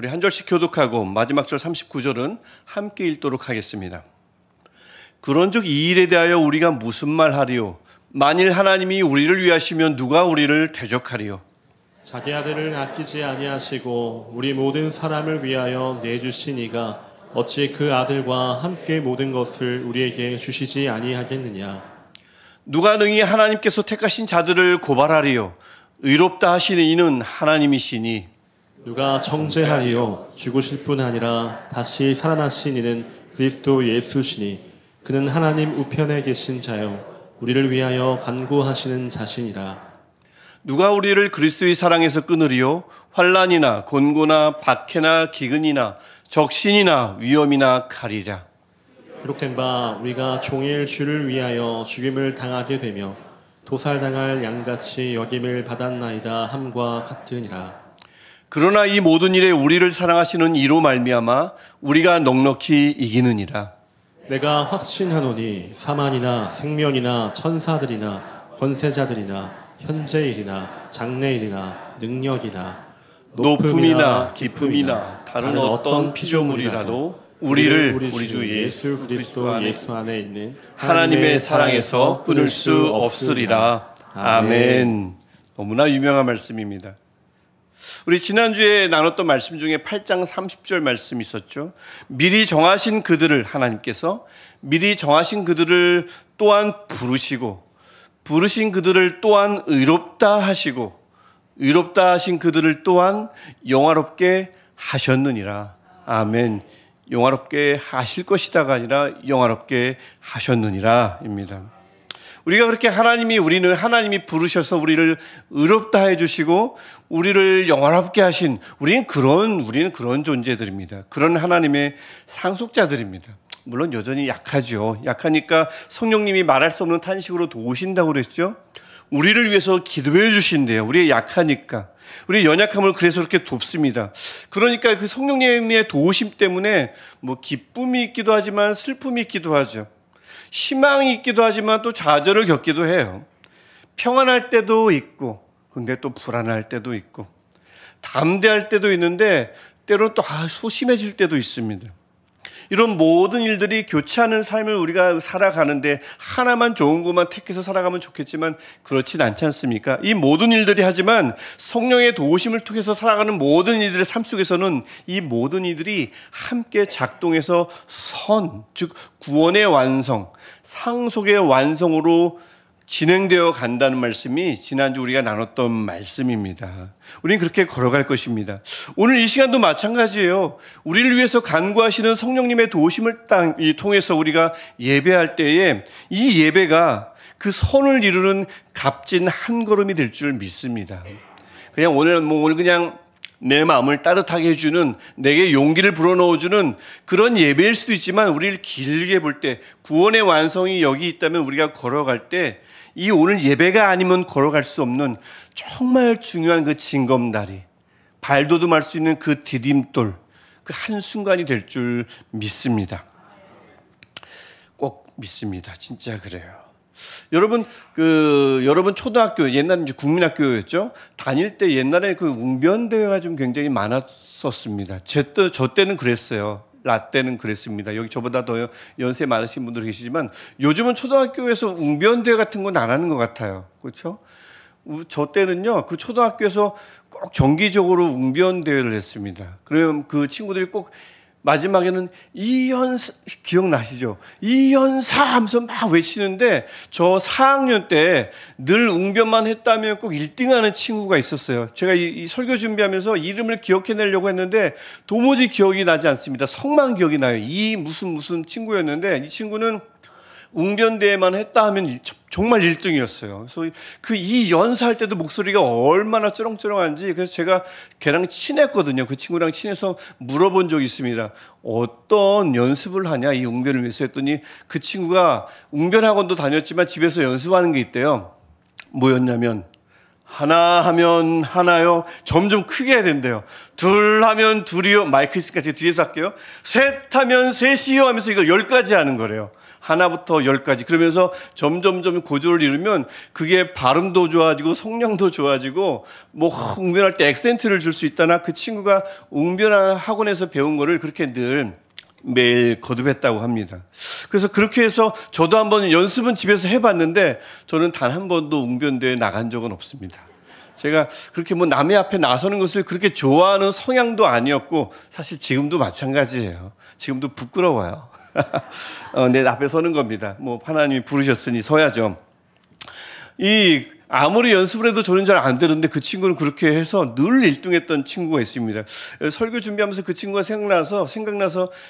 우리 한 절씩 교독하고 마지막 절 39절은 함께 읽도록 하겠습니다. 그런즉 이 일에 대하여 우리가 무슨 말하리요? 만일 하나님이 우리를 위하시면 누가 우리를 대적하리요? 자기 아들을 아끼지 아니하시고 우리 모든 사람을 위하여 내주신 이가 어찌 그 아들과 함께 모든 것을 우리에게 주시지 아니하겠느냐? 누가 능히 하나님께서 택하신 자들을 고발하리요? 의롭다 하시는 이는 하나님이시니 누가 정죄하리요? 죽으실 뿐 아니라 다시 살아나신 이는 그리스도 예수시니 그는 하나님 우편에 계신 자요 우리를 위하여 간구하시는 자신이라. 누가 우리를 그리스도의 사랑에서 끊으리요? 환난이나 곤고나 박해나 기근이나 적신이나 위험이나 칼이라. 기록된 바 우리가 종일 주를 위하여 죽임을 당하게 되며 도살당할 양같이 여김을 받았나이다 함과 같으니라. 그러나 이 모든 일에 우리를 사랑하시는 이로 말미암아 우리가 넉넉히 이기느니라. 내가 확신하노니 사만이나 생명이나 천사들이나 권세자들이나 현재일이나 장래일이나 능력이나 높음이나 깊음이나 다른 어떤 피조물이라도 우리를 우리 주 예수 그리스도 예수 안에 있는 하나님의 사랑에서 끊을 수 없으리라. 아멘. 너무나 유명한 말씀입니다. 우리 지난주에 나눴던 말씀 중에 8장 30절 말씀이 있었죠. 미리 정하신 그들을 하나님께서 미리 정하신 그들을 또한 부르신 그들을 또한 의롭다 하시고 의롭다 하신 그들을 또한 영화롭게 하셨느니라. 아멘. 영화롭게 하실 것이다가 아니라 영화롭게 하셨느니라 입니다. 우리가 그렇게 우리는 하나님이 부르셔서 우리를 의롭다 해주시고 우리를 영화롭게 하신 우리는 그런 존재들입니다. 그런 하나님의 상속자들입니다. 물론 여전히 약하죠. 약하니까 성령님이 말할 수 없는 탄식으로 도우신다고 그랬죠. 우리를 위해서 기도해 주신대요. 우리의 약하니까. 우리의 연약함을 그래서 그렇게 돕습니다. 그러니까 그 성령님의 도우심 때문에 기쁨이 있기도 하지만 슬픔이 있기도 하죠. 희망이 있기도 하지만 또 좌절을 겪기도 해요. 평안할 때도 있고, 근데 또 불안할 때도 있고, 담대할 때도 있는데, 때로는 또 소심해질 때도 있습니다. 이런 모든 일들이 교차하는 삶을 우리가 살아가는데 하나만 좋은 것만 택해서 살아가면 좋겠지만 그렇진 않지 않습니까? 이 모든 일들이 하지만 성령의 도우심을 통해서 살아가는 모든 이들의 삶 속에서는 이 모든 이들이 함께 작동해서 즉 구원의 완성, 상속의 완성으로 진행되어 간다는 말씀이 지난주 우리가 나눴던 말씀입니다. 우리는 그렇게 걸어갈 것입니다. 오늘 이 시간도 마찬가지예요. 우리를 위해서 간구하시는 성령님의 도우심을 통해서 우리가 예배할 때에 이 예배가 그 선을 이루는 값진 한 걸음이 될 줄 믿습니다. 그냥 오늘 그냥 내 마음을 따뜻하게 해주는, 내게 용기를 불어넣어주는 그런 예배일 수도 있지만 우리를 길게 볼 때, 구원의 완성이 여기 있다면 우리가 걸어갈 때 이 오늘 예배가 아니면 걸어갈 수 없는 정말 중요한 그 징검다리, 발돋움할 수 있는 그 디딤돌, 그 한순간이 될 줄 믿습니다. 꼭 믿습니다. 진짜 그래요. 여러분 초등학교, 옛날에 이제 국민학교였죠. 다닐 때 옛날에 그 웅변대회가 좀 굉장히 많았었습니다. 저 때는 그랬어요. 라떼는 그랬습니다. 여기 저보다 더 연세 많으신 분들 계시지만 요즘은 초등학교에서 웅변대회 같은 건 안 하는 것 같아요. 그렇죠? 저 때는요, 그 초등학교에서 꼭 정기적으로 웅변대회를 했습니다. 그러면 그 친구들이 꼭 마지막에는 이연사, 기억나시죠? 이연사 하면서 막 외치는데 저 4학년 때 늘 웅변만 했다면 꼭 1등하는 친구가 있었어요. 제가 이 설교 준비하면서 이름을 기억해내려고 했는데 도무지 기억이 나지 않습니다. 성만 기억이 나요. 이 무슨 친구였는데 이 친구는 웅변대회만 했다 하면 정말 1등이었어요. 그래서 그 이 연사할 때도 목소리가 얼마나 쩌렁쩌렁한지, 그래서 제가 걔랑 친했거든요. 그 친구랑 친해서 물어본 적이 있습니다. 어떤 연습을 하냐, 이 웅변을 위해서 했더니 그 친구가 웅변학원도 다녔지만 집에서 연습하는 게 있대요. 뭐였냐면, 하나 하면 하나요. 점점 크게 해야 된대요. 둘 하면 둘이요. 마이크 있으니까 제가 뒤에서 할게요. 셋 하면 셋이요 하면서 이걸 10가지 하는 거래요. 하나부터 열까지. 그러면서 점점점 고조를 이루면 그게 발음도 좋아지고 성량도 좋아지고 뭐 웅변할 때 액센트를 줄 수 있다나 그 친구가 웅변 학원에서 배운 거를 그렇게 늘 매일 거듭했다고 합니다. 그래서 그렇게 해서 저도 한번 연습은 집에서 해봤는데 저는 단 한 번도 웅변대회에 나간 적은 없습니다. 제가 그렇게 뭐 남의 앞에 나서는 것을 그렇게 좋아하는 성향도 아니었고 사실 지금도 마찬가지예요. 지금도 부끄러워요. 내 앞에 서는 겁니다. 뭐 하나님이 부르셨으니 서야죠. 아무리 연습을 해도 저는 잘 안 되는데 그 친구는 그렇게 해서 늘 1등했던 친구가 있습니다. 설교 준비하면서 그 친구가 생각나서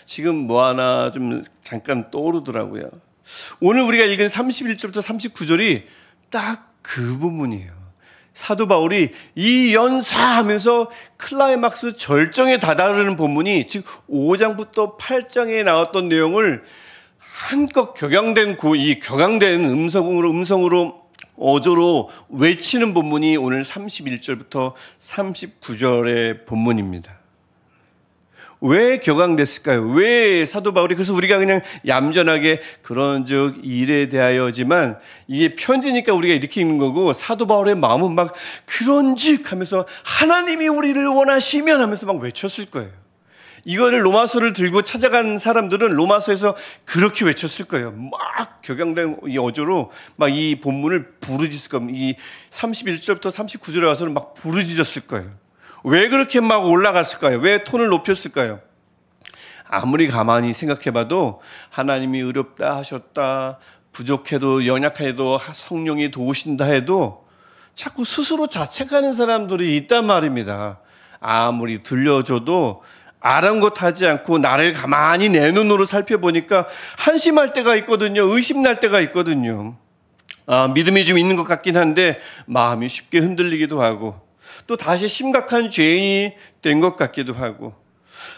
지금 뭐 하나 좀 잠깐 떠오르더라고요. 오늘 우리가 읽은 31절부터 39절이 딱 그 부분이에요. 사도 바울이 이 연사하면서 클라이막스 절정에 다다르는 본문이 즉 5장부터 8장에 나왔던 내용을 한껏 격양된 음성으로 어조로 외치는 본문이 오늘 31절부터 39절의 본문입니다. 왜 격앙됐을까요? 왜 사도 바울이 그래서 우리가 그냥 얌전하게 그런즉 일에 대하여지만 이게 편지니까 우리가 이렇게 읽는 거고 사도 바울의 마음은 막 그런즉 하면서 하나님이 우리를 원하시면 하면서 막 외쳤을 거예요. 이거를 로마서를 들고 찾아간 사람들은 로마서에서 그렇게 외쳤을 거예요. 막 격양된 이 어조로 막 이 본문을 부르짖을 겁니다. 이 31절부터 39절에 와서는 막 부르짖었을 거예요. 왜 그렇게 막 올라갔을까요? 왜 톤을 높였을까요? 아무리 가만히 생각해봐도 하나님이 의롭다 하셨다, 부족해도 연약해도 성령이 도우신다 해도 자꾸 스스로 자책하는 사람들이 있단 말입니다. 아무리 들려줘도 아랑곳하지 않고 나를 가만히 내 눈으로 살펴보니까 한심할 때가 있거든요. 의심날 때가 있거든요. 믿음이 좀 있는 것 같긴 한데 마음이 쉽게 흔들리기도 하고 또 다시 심각한 죄인이 된 것 같기도 하고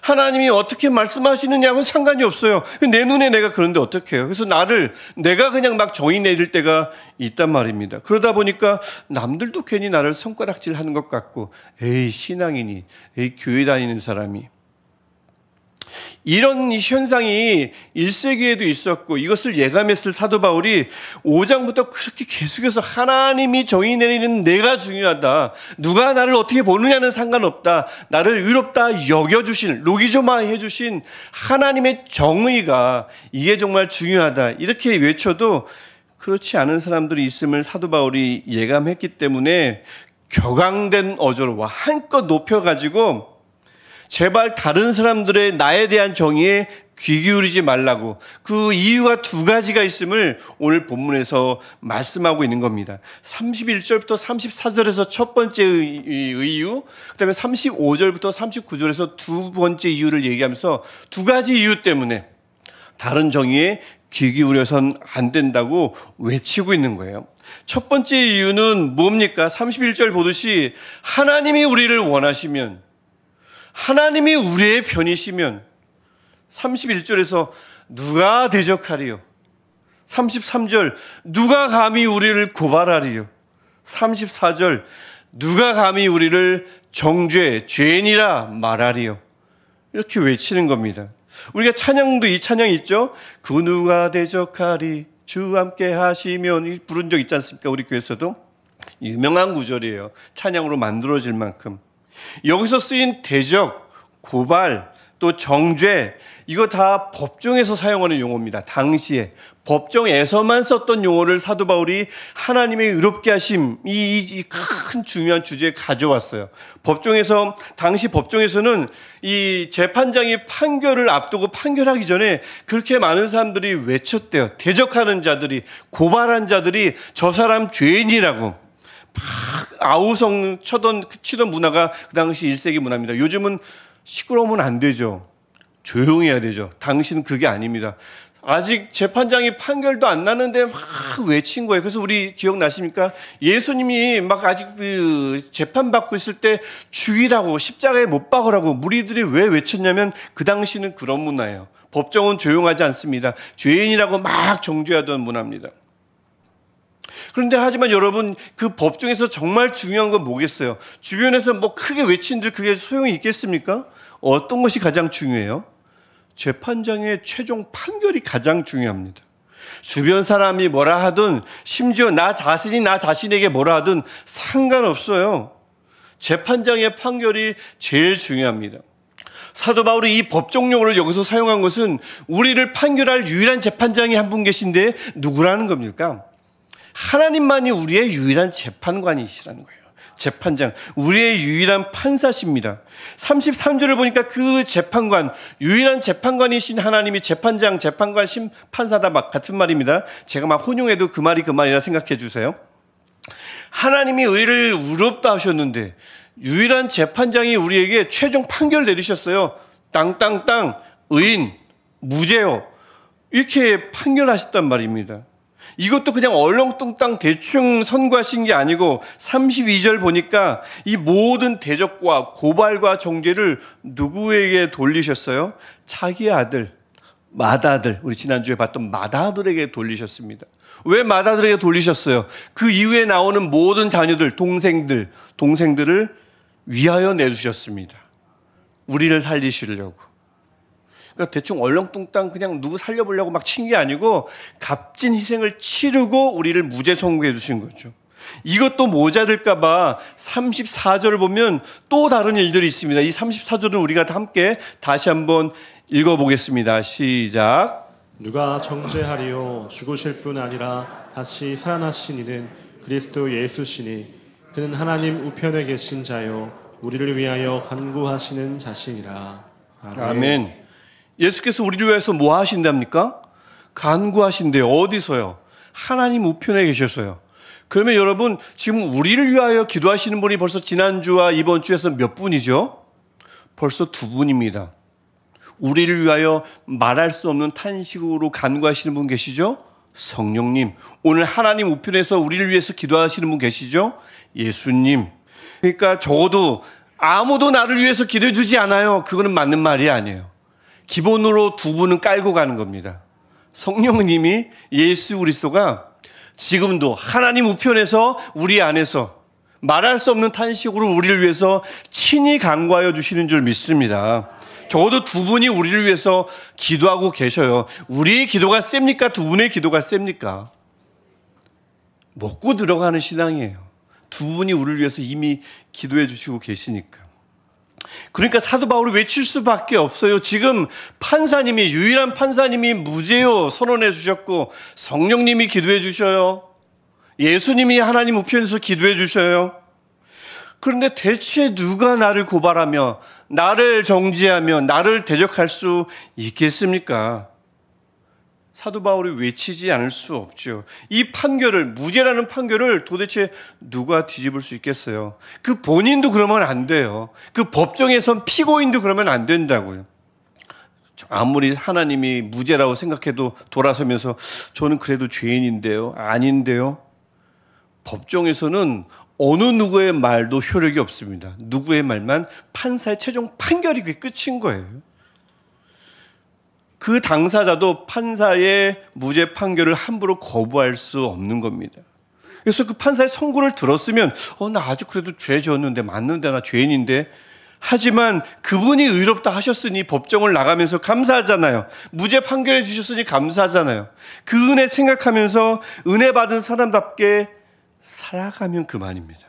하나님이 어떻게 말씀하시느냐하고는 상관이 없어요. 내 눈에 내가 그런데 어떡해요. 그래서 내가 그냥 막 정의 내릴 때가 있단 말입니다. 그러다 보니까 남들도 괜히 나를 손가락질하는 것 같고 에이 신앙이니 에이 교회 다니는 사람이 이런 현상이 1세기에도 있었고 이것을 예감했을 사도 바울이 5장부터 그렇게 계속해서 하나님이 정의 내리는 내가 중요하다. 누가 나를 어떻게 보느냐는 상관없다. 나를 의롭다 여겨주신 로기조마 해주신 하나님의 정의가 이게 정말 중요하다. 이렇게 외쳐도 그렇지 않은 사람들이 있음을 사도 바울이 예감했기 때문에 격앙된 어조로 한껏 높여가지고 제발 다른 사람들의 나에 대한 정의에 귀 기울이지 말라고 그 이유가 두 가지가 있음을 오늘 본문에서 말씀하고 있는 겁니다. 31절부터 34절에서 첫 번째 이유, 그 다음에 35절부터 39절에서 두 번째 이유를 얘기하면서 두 가지 이유 때문에 다른 정의에 귀 기울여선 안 된다고 외치고 있는 거예요. 첫 번째 이유는 뭡니까? 31절 보듯이 하나님이 우리를 원하시면 하나님이 우리의 편이시면 31절에서 누가 대적하리요? 33절 누가 감히 우리를 고발하리요? 34절 누가 감히 우리를 정죄, 죄인이라 말하리요? 이렇게 외치는 겁니다. 우리가 찬양도 이 찬양이 있죠? 그 누가 대적하리 주 함께 하시면 부른 적 있지 않습니까? 우리 교회에서도 유명한 구절이에요. 찬양으로 만들어질 만큼. 여기서 쓰인 대적, 고발, 또 정죄 이거 다 법정에서 사용하는 용어입니다. 당시에 법정에서만 썼던 용어를 사도 바울이 하나님의 의롭게 하심 이 큰 중요한 주제에 가져왔어요. 당시 법정에서는 이 재판장이 판결을 앞두고 판결하기 전에 그렇게 많은 사람들이 외쳤대요. 대적하는 자들이, 고발한 자들이 저 사람 죄인이라고 막 아우성 치던 문화가 그 당시 1세기 문화입니다. 요즘은 시끄러우면 안 되죠. 조용해야 되죠. 당시는 그게 아닙니다. 아직 재판장이 판결도 안 나는데 막 외친 거예요. 그래서 우리 기억나십니까? 예수님이 막 아직 재판받고 있을 때 죽이라고 십자가에 못 박으라고 무리들이 왜 외쳤냐면 그 당시는 그런 문화예요. 법정은 조용하지 않습니다. 죄인이라고 막 정죄하던 문화입니다. 그런데 하지만 여러분 그 법정에서 정말 중요한 건 뭐겠어요? 주변에서 뭐 크게 외친들 그게 소용이 있겠습니까? 어떤 것이 가장 중요해요? 재판장의 최종 판결이 가장 중요합니다. 주변 사람이 뭐라 하든 심지어 나 자신이 나 자신에게 뭐라 하든 상관없어요. 재판장의 판결이 제일 중요합니다. 사도 바울이 이 법정 용어를 여기서 사용한 것은 우리를 판결할 유일한 재판장이 한 분 계신데 누구라는 겁니까? 하나님만이 우리의 유일한 재판관이시라는 거예요. 재판장, 우리의 유일한 판사십니다. 33절을 보니까 그 재판관, 유일한 재판관이신 하나님이 재판장, 재판관, 심판사다 같은 말입니다. 제가 막 혼용해도 그 말이 그 말이라 생각해 주세요. 하나님이 의를 의롭다 하셨는데 유일한 재판장이 우리에게 최종 판결 내리셨어요. 땅땅땅, 의인, 무죄요. 이렇게 판결하셨단 말입니다. 이것도 그냥 얼렁뚱땅 대충 선고하신 게 아니고 32절 보니까 이 모든 대적과 고발과 정죄를 누구에게 돌리셨어요? 자기 아들, 맏아들, 우리 지난주에 봤던 맏아들에게 돌리셨습니다. 왜 맏아들에게 돌리셨어요? 그 이후에 나오는 모든 자녀들, 동생들을 위하여 내주셨습니다. 우리를 살리시려고. 그러니까 대충 얼렁뚱땅 그냥 누구 살려보려고 막 친 게 아니고 값진 희생을 치르고 우리를 무죄 선고해 주신 거죠. 이것도 모자랄까 봐 34절을 보면 또 다른 일들이 있습니다. 이 34절은 우리가 함께 다시 한번 읽어보겠습니다. 시작. 누가 정죄하리요 죽으실 뿐 아니라 다시 살아나신 이는 그리스도 예수시니 그는 하나님 우편에 계신 자요 우리를 위하여 간구하시는 자신이라. 아멘. 예수께서 우리를 위해서 뭐 하신답니까? 간구하신대요. 어디서요? 하나님 우편에 계셔서요. 그러면 여러분 지금 우리를 위하여 기도하시는 분이 벌써 지난주와 이번 주에서 몇 분이죠? 벌써 두 분입니다. 우리를 위하여 말할 수 없는 탄식으로 간구하시는 분 계시죠? 성령님. 오늘 하나님 우편에서 우리를 위해서 기도하시는 분 계시죠? 예수님. 그러니까 적어도 아무도 나를 위해서 기도해 주지 않아요. 그거는 맞는 말이 아니에요. 기본으로 두 분은 깔고 가는 겁니다. 성령님이 예수 그리스도가 지금도 하나님 우편에서 우리 안에서 말할 수 없는 탄식으로 우리를 위해서 친히 간구하여 주시는 줄 믿습니다. 적어도 두 분이 우리를 위해서 기도하고 계셔요. 우리의 기도가 셉니까? 두 분의 기도가 셉니까? 먹고 들어가는 신앙이에요. 두 분이 우리를 위해서 이미 기도해 주시고 계시니까. 그러니까 사도 바울이 외칠 수밖에 없어요. 지금 판사님이, 유일한 판사님이 무죄요 선언해 주셨고 성령님이 기도해 주셔요. 예수님이 하나님 우편에서 기도해 주셔요. 그런데 대체 누가 나를 고발하며 나를 정죄하며 나를 대적할 수 있겠습니까? 사도 바울이 외치지 않을 수 없죠. 이 판결을, 무죄라는 판결을 도대체 누가 뒤집을 수 있겠어요? 그 본인도 그러면 안 돼요. 그 법정에선 피고인도 그러면 안 된다고요. 아무리 하나님이 무죄라고 생각해도 돌아서면서 저는 그래도 죄인인데요, 아닌데요. 법정에서는 어느 누구의 말도 효력이 없습니다. 누구의 말만 판사의 최종 판결이 그게 끝인 거예요. 그 당사자도 판사의 무죄 판결을 함부로 거부할 수 없는 겁니다. 그래서 그 판사의 선고를 들었으면 나 아직 그래도 죄 지었는데 맞는데 나 죄인인데 하지만 그분이 의롭다 하셨으니 법정을 나가면서 감사하잖아요. 무죄 판결해 주셨으니 감사하잖아요. 그 은혜 생각하면서 은혜 받은 사람답게 살아가면 그만입니다.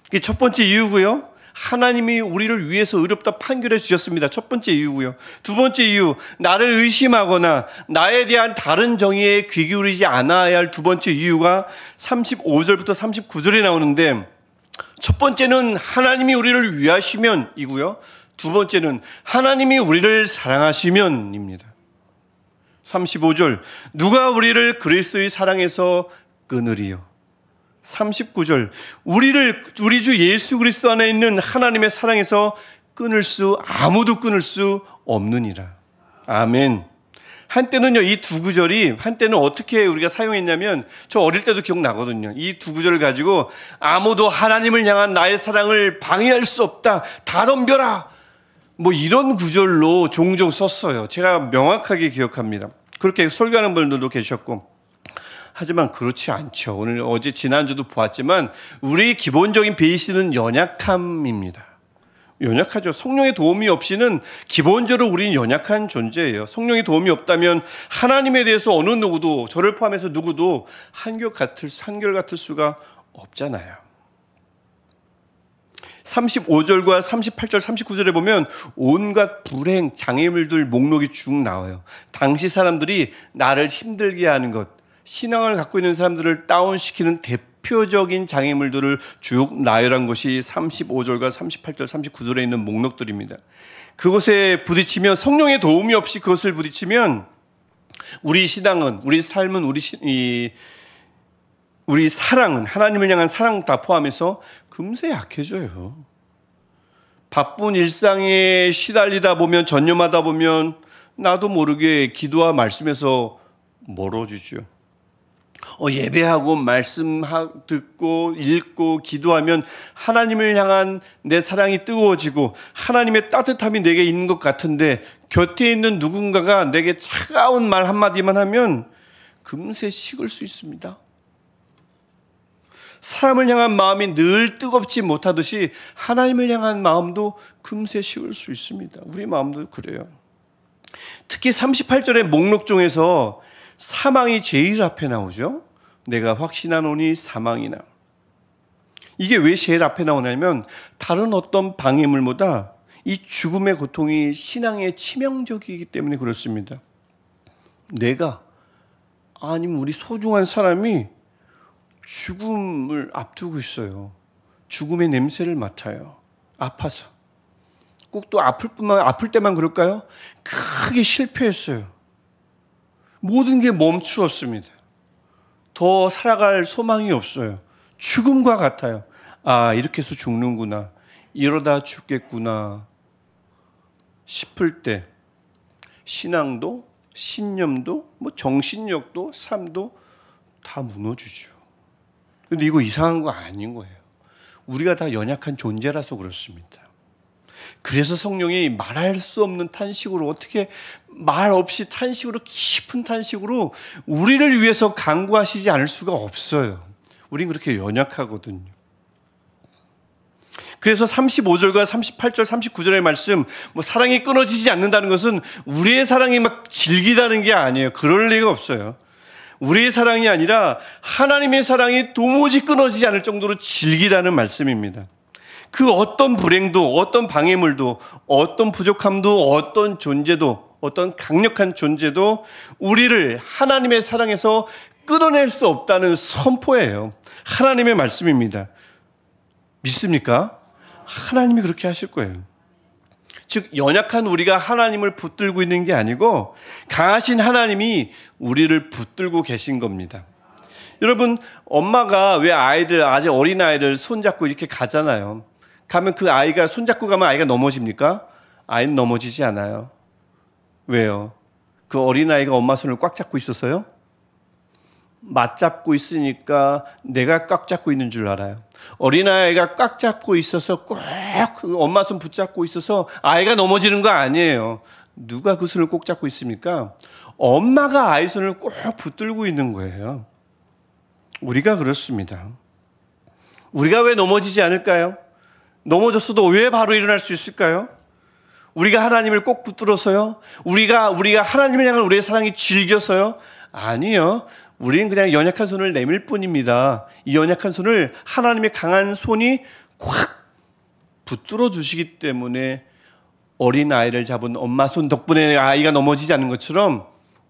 이게 첫 번째 이유고요. 하나님이 우리를 위해서 의롭다 판결해 주셨습니다. 첫 번째 이유고요. 두 번째 이유, 나를 의심하거나 나에 대한 다른 정의에 귀 기울이지 않아야 할 두 번째 이유가 35절부터 39절에 나오는데, 첫 번째는 하나님이 우리를 위하시면 이고요. 두 번째는 하나님이 우리를 사랑하시면입니다. 35절, 누가 우리를 그리스도의 사랑에서 끊으리요. 39절, 우리 주 예수 그리스도 안에 있는 하나님의 사랑에서 아무도 끊을 수 없느니라. 아멘. 한때는요, 이 두 구절이 한때는 어떻게 우리가 사용했냐면, 저 어릴 때도 기억나거든요. 이 두 구절을 가지고 아무도 하나님을 향한 나의 사랑을 방해할 수 없다, 다 덤벼라, 뭐 이런 구절로 종종 썼어요. 제가 명확하게 기억합니다. 그렇게 설교하는 분들도 계셨고. 하지만 그렇지 않죠. 지난주도 보았지만 우리 기본적인 베이스는 연약함입니다. 연약하죠. 성령의 도움이 없이는 기본적으로 우리는 연약한 존재예요. 성령의 도움이 없다면 하나님에 대해서 어느 누구도, 저를 포함해서 누구도 한결같을 수가 없잖아요. 35절과 38절, 39절에 보면 온갖 불행, 장애물들 목록이 쭉 나와요. 당시 사람들이 나를 힘들게 하는 것, 신앙을 갖고 있는 사람들을 다운시키는 대표적인 장애물들을 쭉 나열한 것이 35절과 38절, 39절에 있는 목록들입니다. 그것에 부딪히면, 성령의 도움이 없이 그것을 부딪히면 우리 신앙은, 우리 삶은, 우리 사랑은, 하나님을 향한 사랑 다 포함해서 금세 약해져요. 바쁜 일상에 시달리다 보면, 전념하다 보면 나도 모르게 기도와 말씀에서 멀어지죠. 예배하고 말씀 듣고 읽고 기도하면 하나님을 향한 내 사랑이 뜨거워지고 하나님의 따뜻함이 내게 있는 것 같은데, 곁에 있는 누군가가 내게 차가운 말 한마디만 하면 금세 식을 수 있습니다. 사람을 향한 마음이 늘 뜨겁지 못하듯이 하나님을 향한 마음도 금세 식을 수 있습니다. 우리 마음도 그래요. 특히 38절의 목록 중에서 사망이 제일 앞에 나오죠. 내가 확신하노니 사망이나. 이게 왜 제일 앞에 나오냐면 다른 어떤 방해물보다 이 죽음의 고통이 신앙에 치명적이기 때문에 그렇습니다. 내가, 아니면 우리 소중한 사람이 죽음을 앞두고 있어요. 죽음의 냄새를 맡아요. 아파서. 꼭 또 아플 때만 그럴까요? 크게 실패했어요. 모든 게 멈추었습니다. 더 살아갈 소망이 없어요. 죽음과 같아요. 이렇게 해서 죽는구나. 이러다 죽겠구나 싶을 때 신앙도, 신념도, 정신력도, 삶도 다 무너지죠. 근데 이거 이상한 거 아닌 거예요. 우리가 다 연약한 존재라서 그렇습니다. 그래서 성령이 말할 수 없는 탄식으로, 어떻게 말 없이 탄식으로, 깊은 탄식으로 우리를 위해서 간구하시지 않을 수가 없어요. 우린 그렇게 연약하거든요. 그래서 35절과 38절, 39절의 말씀, 사랑이 끊어지지 않는다는 것은 우리의 사랑이 막 질기다는 게 아니에요. 그럴 리가 없어요. 우리의 사랑이 아니라 하나님의 사랑이 도무지 끊어지지 않을 정도로 질기다는 말씀입니다. 그 어떤 불행도, 어떤 방해물도, 어떤 부족함도, 어떤 존재도, 어떤 강력한 존재도 우리를 하나님의 사랑에서 끊어낼 수 없다는 선포예요. 하나님의 말씀입니다. 믿습니까? 하나님이 그렇게 하실 거예요. 즉, 연약한 우리가 하나님을 붙들고 있는 게 아니고 강하신 하나님이 우리를 붙들고 계신 겁니다. 여러분, 엄마가 왜 아주 어린 아이를 손잡고 이렇게 가잖아요. 가면 그 아이가, 손잡고 가면 아이가 넘어집니까? 아이는 넘어지지 않아요. 왜요? 그 어린아이가 엄마 손을 꽉 잡고 있어서요? 맞잡고 있으니까 내가 꽉 잡고 있는 줄 알아요. 어린아이가 꽉 잡고 있어서 꼭 엄마 손 붙잡고 있어서 아이가 넘어지는 거 아니에요. 누가 그 손을 꼭 잡고 있습니까? 엄마가 아이 손을 꼭 붙들고 있는 거예요. 우리가 그렇습니다. 우리가 왜 넘어지지 않을까요? 넘어졌어도 왜 바로 일어날 수 있을까요? 우리가 하나님을 꼭 붙들어서요? 우리가 하나님을 향한 우리의 사랑이 질겨서요? 아니요. 우리는 그냥 연약한 손을 내밀 뿐입니다. 이 연약한 손을 하나님의 강한 손이 꽉 붙들어 주시기 때문에 어린 아이를 잡은 엄마 손 덕분에 아이가 넘어지지 않는 것처럼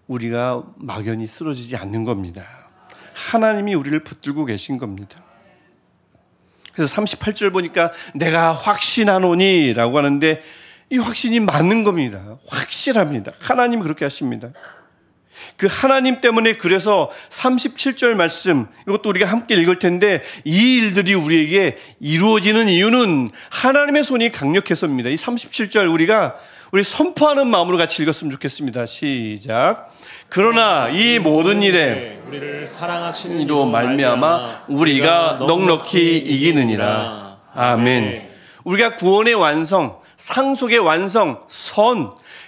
우리가 막연히 쓰러지지 않는 겁니다. 하나님이 우리를 붙들고 계신 겁니다. 그래서 38절 보니까 내가 확신하노니 라고 하는데 이 확신이 맞는 겁니다. 확실합니다. 하나님이 그렇게 하십니다. 그 하나님 때문에, 그래서 37절 말씀, 이것도 우리가 함께 읽을 텐데, 이 일들이 우리에게 이루어지는 이유는 하나님의 손이 강력해서입니다. 이 37절 우리 선포하는 마음으로 같이 읽었으면 좋겠습니다. 시작. 그러나 이 모든 일에 우리를 사랑하시는 이로 말미암아 우리가 넉넉히 이기느니라. 아멘. 우리가 구원의 완성, 상속의 완성,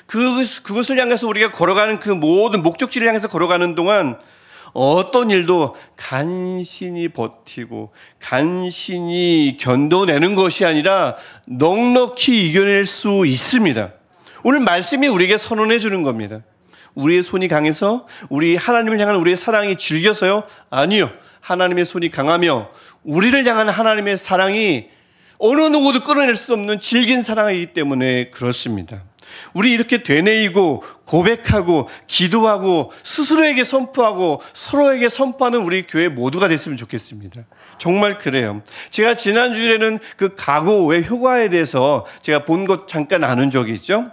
그것을 향해서 우리가 걸어가는 그 모든 목적지를 향해서 걸어가는 동안 어떤 일도 간신히 버티고 간신히 견뎌내는 것이 아니라 넉넉히 이겨낼 수 있습니다. 오늘 말씀이 우리에게 선언해 주는 겁니다. 우리의 손이 강해서 우리 하나님을 향한 우리의 사랑이 질겨서요? 아니요. 하나님의 손이 강하며 우리를 향한 하나님의 사랑이 어느 누구도 끌어낼 수 없는 질긴 사랑이기 때문에 그렇습니다. 우리 이렇게 되뇌이고 고백하고 기도하고 스스로에게 선포하고 서로에게 선포하는 우리 교회 모두가 됐으면 좋겠습니다. 정말 그래요. 제가 지난 주일에는 그 각오의 효과에 대해서 제가 본 것 잠깐 나눈 적이 있죠.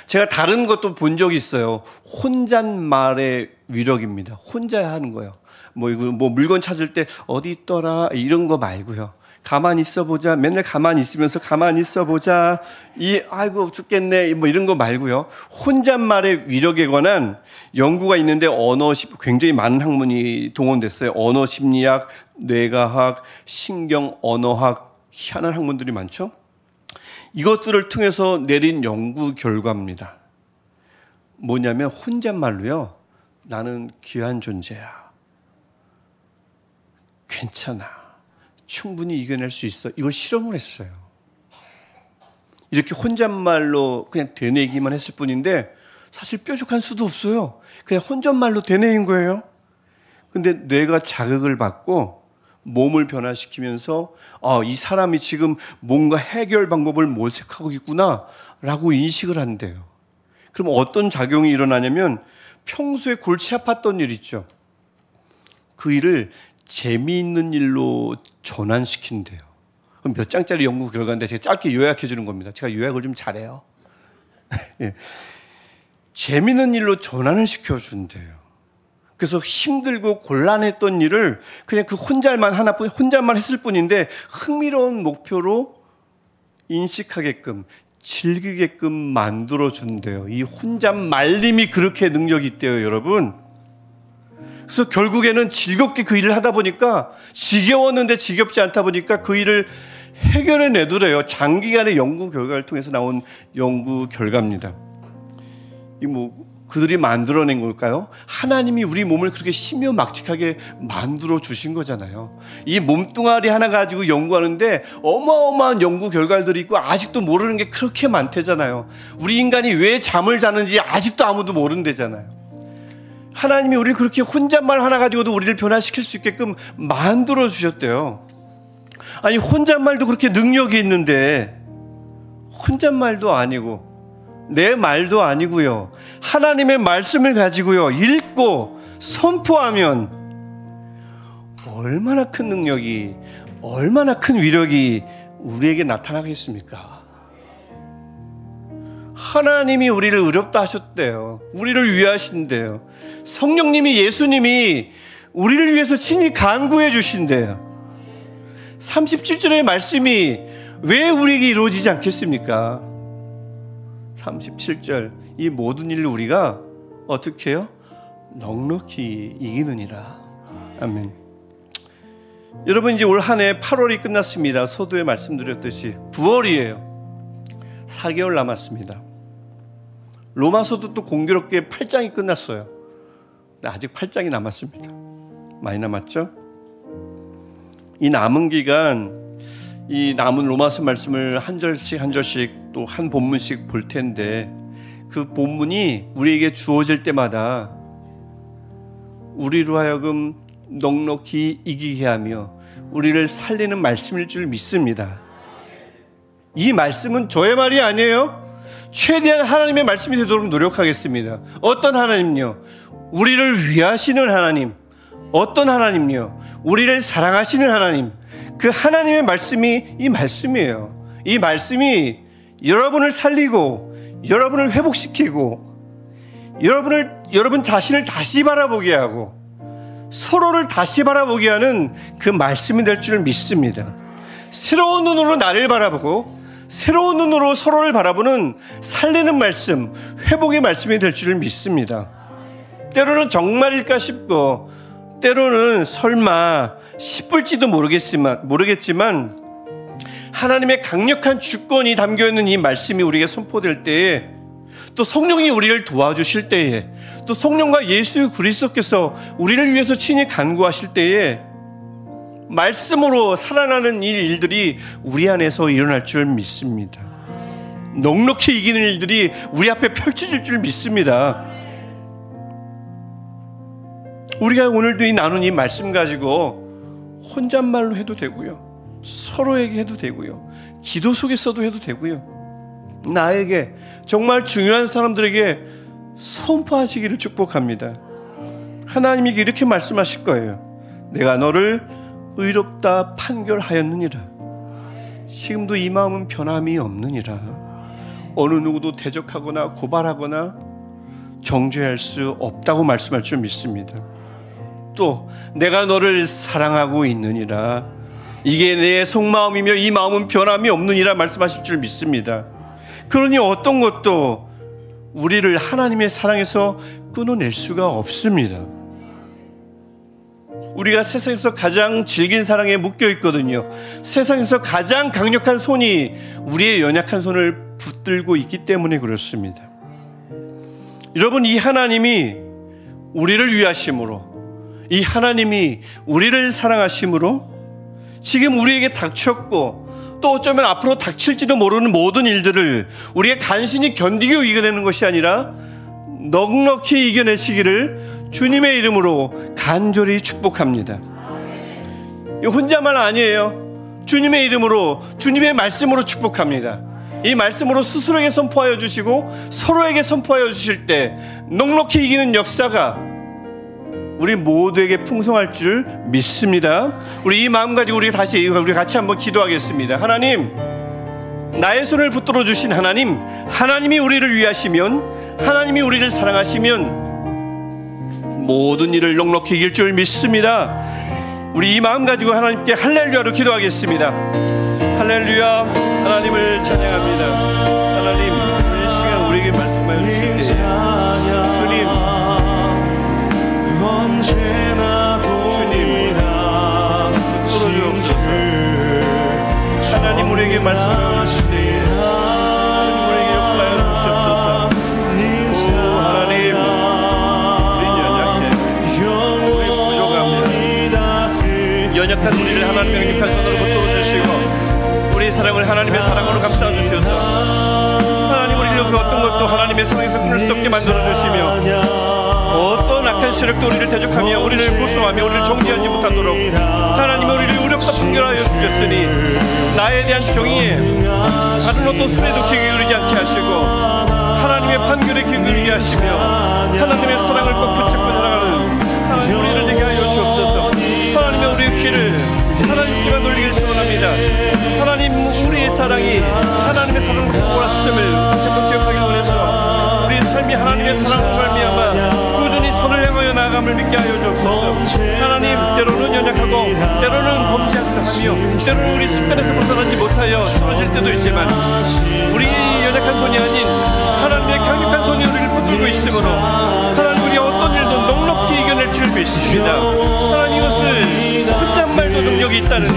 제가 다른 것도 본 적이 있어요. 혼잣말의 위력입니다. 혼자 하는 거예요. 뭐 물건 찾을 때 어디 있더라 이런 거 말고요. 가만히 있어보자. 맨날 가만히 있으면서 가만히 있어보자. 아이고 죽겠네. 뭐 이런 거 말고요. 혼잣말의 위력에 관한 연구가 있는데 굉장히 많은 학문이 동원됐어요. 언어 심리학, 뇌과학, 신경 언어학, 희한한 학문들이 많죠. 이것들을 통해서 내린 연구 결과입니다. 뭐냐면 혼잣말로요. 나는 귀한 존재야. 괜찮아. 충분히 이겨낼 수 있어. 이걸 실험을 했어요. 이렇게 혼잣말로 그냥 되뇌기만 했을 뿐인데 사실 뾰족한 수도 없어요. 그냥 혼잣말로 되뇌인 거예요. 근데 뇌가 자극을 받고 몸을 변화시키면서 이 사람이 지금 뭔가 해결 방법을 모색하고 있구나 라고 인식을 한대요. 그럼 어떤 작용이 일어나냐면 평소에 골치 아팠던 일 있죠. 그 일을 재미있는 일로 전환시킨대요. 그럼 몇 장짜리 연구 결과인데 제가 짧게 요약해 주는 겁니다. 제가 요약을 좀 잘해요. 예. 재미있는 일로 전환을 시켜준대요. 그래서 힘들고 곤란했던 일을 그냥 그 혼잣말 했을 뿐인데 흥미로운 목표로 인식하게끔 즐기게끔 만들어준대요. 이 혼잣말림이 그렇게 능력이 있대요, 여러분. 그래서 결국에는 즐겁게 그 일을 하다 보니까 지겨웠는데 지겹지 않다 보니까 그 일을 해결해 내더래요. 장기간의 연구 결과를 통해서 나온 연구 결과입니다. 그들이 만들어낸 걸까요? 하나님이 우리 몸을 그렇게 심요막직하게 만들어 주신 거잖아요. 이 몸뚱아리 하나 가지고 연구하는데 어마어마한 연구 결과들이 있고 아직도 모르는 게 그렇게 많대잖아요. 우리 인간이 왜 잠을 자는지 아직도 아무도 모른대잖아요. 하나님이 우리를 그렇게 혼잣말 하나 가지고도 우리를 변화시킬 수 있게끔 만들어 주셨대요. 아니 혼잣말도 그렇게 능력이 있는데 혼잣말도 아니고 내 말도 아니고요. 하나님의 말씀을 가지고요. 읽고 선포하면 얼마나 큰 능력이, 얼마나 큰 위력이 우리에게 나타나겠습니까? 하나님이 우리를 의롭다 하셨대요. 우리를 위하신대요. 성령님이, 예수님이 우리를 위해서 친히 간구해 주신대요. 37절의 말씀이 왜 우리에게 이루어지지 않겠습니까? 37절, 이 모든 일을 우리가 어떻게 해요? 넉넉히 이기느니라. 아멘. 여러분, 이제 올 한 해 8월이 끝났습니다. 서두에 말씀드렸듯이 9월이에요. 4개월 남았습니다. 로마서도 또 공교롭게 8장이 끝났어요. 아직 8장이 남았습니다. 많이 남았죠? 이 남은 기간, 이 남은 로마서 말씀을 한 절씩 한 절씩 또 한 본문씩 볼 텐데 그 본문이 우리에게 주어질 때마다 우리로 하여금 넉넉히 이기게 하며 우리를 살리는 말씀일 줄 믿습니다. 이 말씀은 저의 말이 아니에요. 최대한 하나님의 말씀이 되도록 노력하겠습니다. 어떤 하나님요? 우리를 위하시는 하나님. 어떤 하나님요? 우리를 사랑하시는 하나님. 그 하나님의 말씀이 이 말씀이에요. 이 말씀이 여러분을 살리고 여러분을 회복시키고 여러분 자신을 다시 바라보게 하고 서로를 다시 바라보게 하는 그 말씀이 될 줄 믿습니다. 새로운 눈으로 나를 바라보고 새로운 눈으로 서로를 바라보는 살리는 말씀, 회복의 말씀이 될 줄 믿습니다. 때로는 정말일까 싶고 때로는 설마 싶을지도 모르겠지만 하나님의 강력한 주권이 담겨있는 이 말씀이 우리에게 선포될 때에 또 성령이 우리를 도와주실 때에, 또 성령과 예수 그리스도께서 우리를 위해서 친히 간구하실 때에 말씀으로 살아나는 이 일들이 우리 안에서 일어날 줄 믿습니다. 넉넉히 이기는 일들이 우리 앞에 펼쳐질 줄 믿습니다. 우리가 오늘도 나눈 이 말씀 가지고 혼잣말로 해도 되고요, 서로에게 해도 되고요, 기도 속에서도 해도 되고요, 나에게 정말 중요한 사람들에게 선포하시기를 축복합니다. 하나님이 이렇게 말씀하실 거예요. 내가 너를 의롭다 판결하였느니라. 지금도 이 마음은 변함이 없느니라. 어느 누구도 대적하거나 고발하거나 정죄할 수 없다고 말씀할 줄 믿습니다. 또 내가 너를 사랑하고 있느니라. 이게 내 속마음이며 이 마음은 변함이 없느니라 말씀하실 줄 믿습니다. 그러니 어떤 것도 우리를 하나님의 사랑에서 끊어낼 수가 없습니다. 우리가 세상에서 가장 질긴 사랑에 묶여 있거든요. 세상에서 가장 강력한 손이 우리의 연약한 손을 붙들고 있기 때문에 그렇습니다. 여러분, 이 하나님이 우리를 위하심으로, 이 하나님이 우리를 사랑하심으로 지금 우리에게 닥쳤고 또 어쩌면 앞으로 닥칠지도 모르는 모든 일들을 우리가 간신히 견디고 이겨내는 것이 아니라 넉넉히 이겨내시기를 주님의 이름으로 간절히 축복합니다. 이거 혼자만 아니에요. 주님의 이름으로, 주님의 말씀으로 축복합니다. 이 말씀으로 스스로에게 선포하여 주시고 서로에게 선포하여 주실 때 넉넉히 이기는 역사가 우리 모두에게 풍성할 줄 믿습니다. 우리 이 마음 가지고 우리 같이 한번 기도하겠습니다. 하나님, 나의 손을 붙들어 주신 하나님, 하나님이 우리를 위하시면, 하나님이 우리를 사랑하시면 모든 일을 넉넉히 이길 줄 믿습니다. 우리 이 마음 가지고 하나님께 할렐루야로 기도하겠습니다. 할렐루야. 하나님을 찬양합니다. 하나님, 이 시간 우리에게 말씀하여 주실 때 주님, 언제나 보이라 주옵소서. 하나님, 우리에게 말씀하여 주실 때 하나님, 우리에게 역사하여 주시옵소서. 오 하나님, 우린 연약해, 우리 부족합니다. 연약한 우리를 하나님의 강력한 손으로 붙들어 주시고 우리의 사랑을 하나님의 사랑으로 감싸 주셔서 하나님, 우리를 어떤 것도 하나님의 사랑에서 끊을 수 없게 만들어 주시며 어떤 악한 세력도 우리를 대적하며 우리를 무수하며 우리를 정죄하지 못하도록 하나님이 우리를 의롭다 판결하여 주셨으니 나에 대한 정의에 다른 어떤 술에도 귀 기울이지 않게 하시고 하나님의 판결에 귀 기울이게 하시며 하나님의 사랑을 꼭 붙잡고 살아가는 하나님, 우리를 되게 하여 주옵소서. 하나님의 우리의 귀를 하나님께만 돌리길 소원합니다. 하나님, 우리의 사랑이 하나님의 사랑으로 몰았음을 다시 기억하기 원해서 우리의 삶이 하나님의 사랑으로 말미암아 꾸준히 선을 향하여 나아감을 믿게 하여 주옵소서. 하나님, 때로는 연약하고 때로는 범죄하기도 하며 때로는 우리 습관에서 벗어나지 못하여 쓰러질 때도 있지만 우리의 연약한 손이 아닌 하나님의 강력한 손이 우리를 붙들고 있으므로 하나님, 우리 어떤 일도 넉넉히 이겨낼 줄 믿습니다. 하나님, 이것을 혼잣말도 능력이 있다는 점,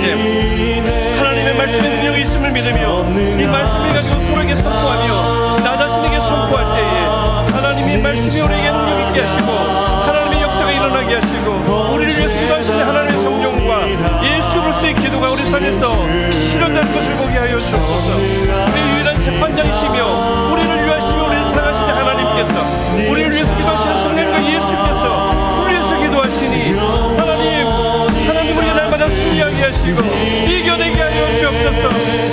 하나님의 말씀에 능력이 있음을 믿으며 이 말씀을 가지고 서로에게 선포하며 나 자신에게 선포할 때에 하나님의 말씀이 우리에게 능력 있게 하시고 하나님의 역사가 일어나게 하시고 우리를 위해서 기도하시는 하나님의 성령과 예수 그리스도의 기도가 우리 삶에서 실현되는 것을 보게 하여 주옵소서. 우리의 유일한 재판장이시며 우리를 위하시며 우리를 사랑하시는 하나님께서 우리를 위해서 기도하시는 성령과 예수께서 우리를 위해서 기도하시니 하나님 우리 날마다 승리하게 하시고 이겨내게 하여 주옵소서.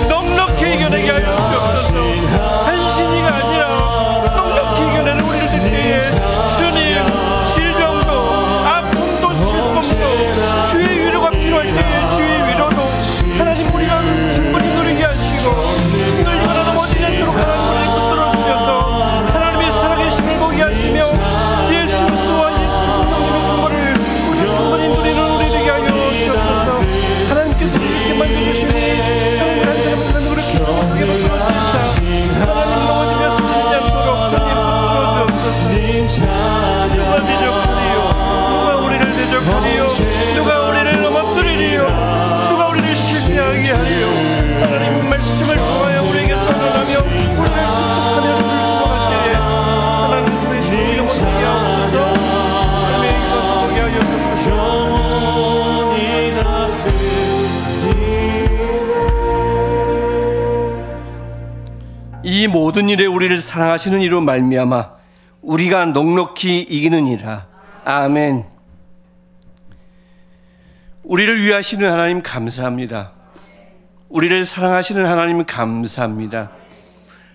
넉넉히 이겨내게 하여 주옵소서. 한신이가 아니라 넉넉히 이겨내는 우리를 듣기에 주님, 질병도 아픔도 슬픔도 주의 위로가 필요할 때에 주의 위로도 하나님 우리가 충분히 누리게 하시고 힘들거나 넘어지지 않도록 하나님 우리를 붙들어 주셔서 하나님의 살아계심을 보게 하시며 예수 그리스도와 예수 성령님의 정보를 우리 충분히 누리는 우리 되게 하여 주옵소서. 하나님께서 이렇게 만들어주시니 하나님 한 사람은 그렇게 이 모든 일에 우리를 사랑하시는 이로 말미암아 우리가 넉넉히 이기느니라. 아멘. 우리를 위하시는 하나님 감사합니다. 우리를 사랑하시는 하나님 감사합니다.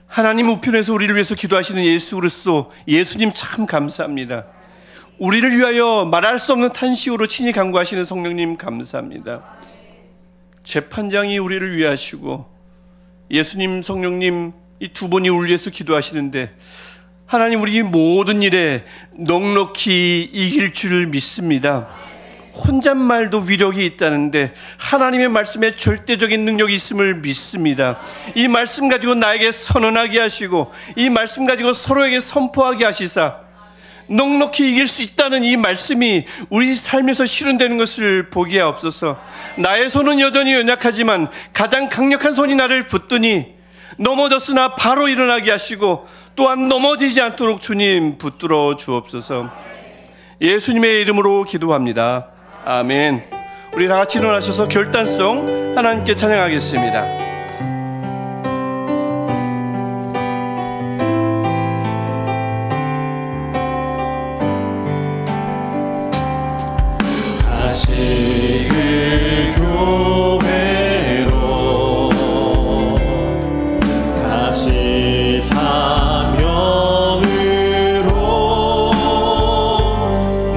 하나님 우편에서 우리를 위해서 기도하시는 예수 그리스도 예수님 참 감사합니다. 우리를 위하여 말할 수 없는 탄식으로 친히 간구하시는 성령님 감사합니다. 재판장이 우리를 위하시고 예수님 성령님 이 두 분이 우리 위해서 기도하시는데 하나님 우리 모든 일에 넉넉히 이길 줄 믿습니다. 혼잣말도 위력이 있다는데 하나님의 말씀에 절대적인 능력이 있음을 믿습니다. 이 말씀 가지고 나에게 선언하게 하시고 이 말씀 가지고 서로에게 선포하게 하시사 넉넉히 이길 수 있다는 이 말씀이 우리 삶에서 실현되는 것을 보기에 없어서 나의 손은 여전히 연약하지만 가장 강력한 손이 나를 붙드니 넘어졌으나 바로 일어나게 하시고 또한 넘어지지 않도록 주님 붙들어 주옵소서. 예수님의 이름으로 기도합니다. 아멘. 우리 다 같이 일어나셔서 결단송 하나님께 찬양하겠습니다. 다시 그 교회로 다시 사명으로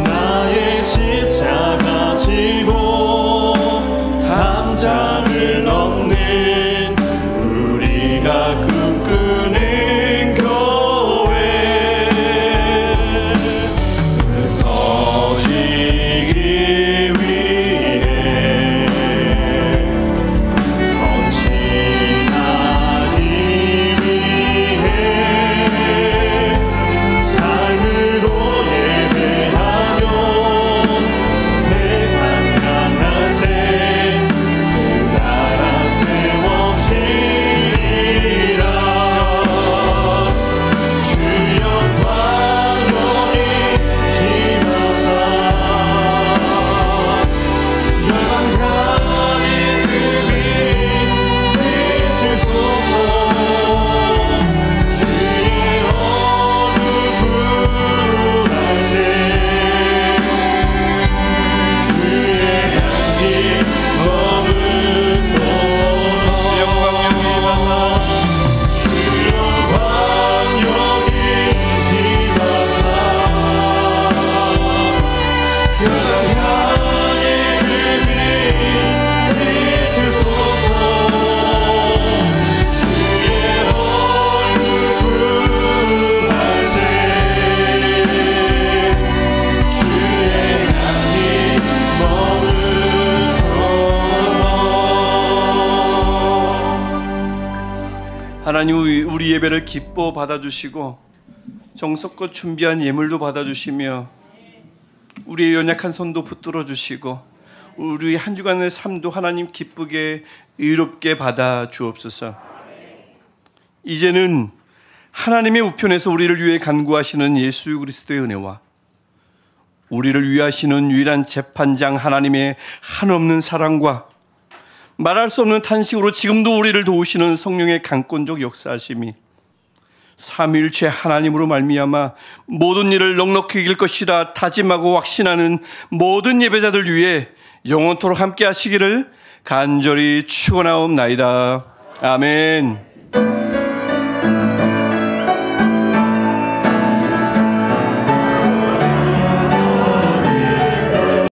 나의 십자가 지고 담장을 넘는 우리가 꿈꾸는 교회 터지기 하나님 우리 예배를 기뻐 받아주시고 정성껏 준비한 예물도 받아주시며 우리의 연약한 손도 붙들어 주시고 우리 한 주간의 삶도 하나님 기쁘게 의롭게 받아 주옵소서. 이제는 하나님의 우편에서 우리를 위해 간구하시는 예수 그리스도의 은혜와 우리를 위하시는 유일한 재판장 하나님의 한없는 사랑과 말할 수 없는 탄식으로 지금도 우리를 도우시는 성령의 강권적 역사하심이 삼위일체 하나님으로 말미암아 모든 일을 넉넉히 이길 것이라 다짐하고 확신하는 모든 예배자들 위해 영원토록 함께 하시기를 간절히 축원하옵나이다. 아멘.